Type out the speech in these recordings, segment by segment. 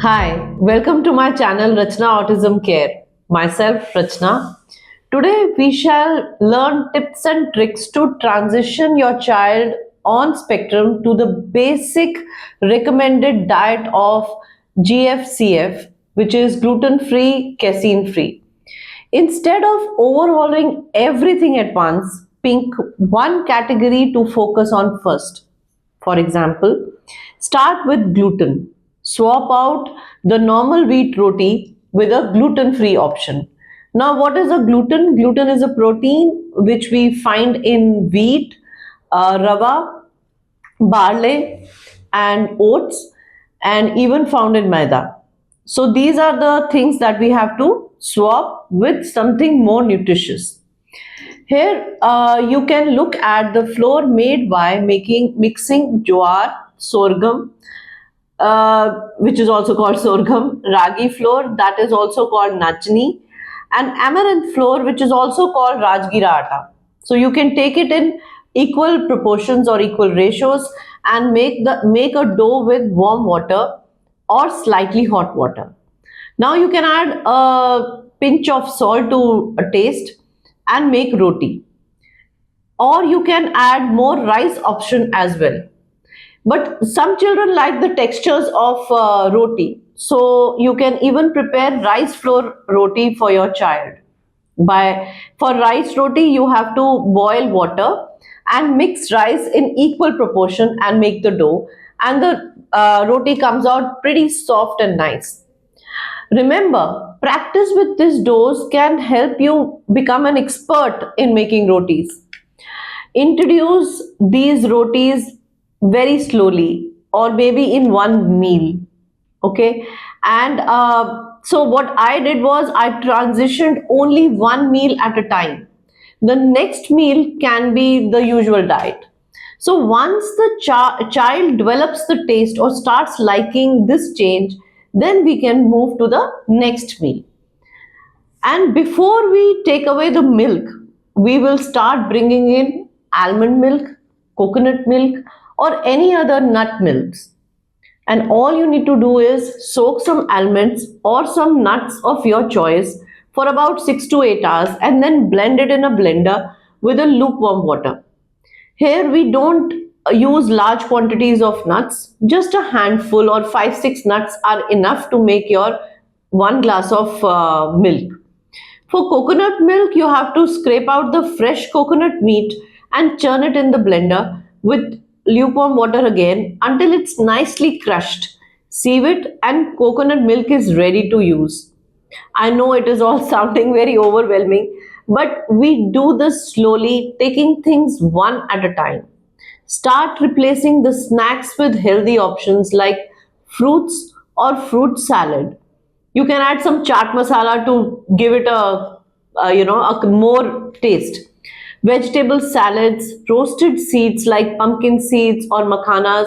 Hi, welcome to my channel Rachnaautismcare. Myself Rachna. Today we shall learn tips and tricks to transition your child on spectrum to the basic recommended diet of GFCF, which is gluten-free, casein-free. Instead of overhauling everything at once, pick one category to focus on first. For example, start with gluten. Swap out the normal wheat roti with a gluten-free option. Now, what is a gluten? Gluten is a protein which we find in wheat, rava, barley, and oats, and even found in maida. So these are the things that we have to swap with something more nutritious. Here you can look at the flour made by mixing jowar, sorghum, which is also called sorghum, ragi flour, that is also called nachni, and amaranth flour, which is also called rajgira atta. So you can take it in equal proportions or equal ratios and make a dough with warm water or slightly hot water. Now you can add a pinch of salt to a taste and make roti, or you can add more rice option as well. But some children like the textures of roti, so you can even prepare rice flour roti for your child. For rice roti, you have to boil water and mix rice in equal proportion and make the dough, and the roti comes out pretty soft and nice. Remember, practice with these doughs can help you become an expert in making rotis. Introduce these rotis very slowly or maybe in one meal. Okay, and so what I did was I transitioned only one meal at a time. The next meal can be the usual diet. So once the child develops the taste or starts liking this change, then we can move to the next meal. And before we take away the milk, we will start bringing in almond milk, coconut milk, or any other nut milks. And all you need to do is soak some almonds or some nuts of your choice for about 6 to 8 hours and then blend it in a blender with a lukewarm water. Here we don't use large quantities of nuts, just a handful or 5-6 nuts are enough to make your 1 glass of milk. For coconut milk, you have to scrape out the fresh coconut meat and churn it in the blender with lukewarm water again until it's nicely crushed. Sieve it and coconut milk is ready to use. I know it is all sounding very overwhelming, but we do this slowly, taking things one at a time. Start replacing the snacks with healthy options like fruits or fruit salad. You can add some chaat masala to give it a more taste. Vegetable salads, roasted seeds like pumpkin seeds or makhanas,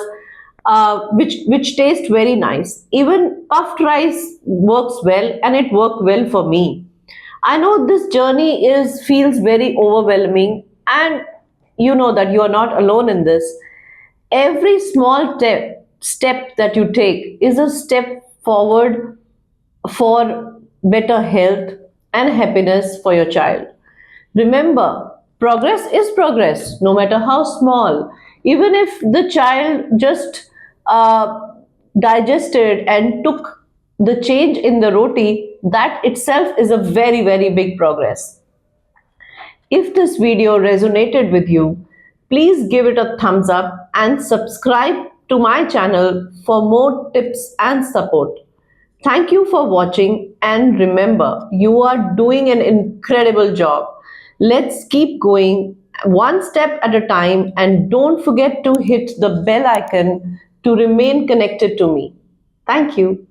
which taste very nice. Even puffed rice works well, and it worked well for me. I know this journey feels very overwhelming, and you know that you are not alone in this. Every small step that you take is a step forward for better health and happiness for your child. Remember, progress is progress, no matter how small. Even if the child just digested and took the change in the roti, that itself is a very, very big progress. If this video resonated with you, please give it a thumbs up and subscribe to my channel for more tips and support. Thank you for watching, and remember, you are doing an incredible job. Let's keep going one step at a time, and don't forget to hit the bell icon to remain connected to me. Thank you.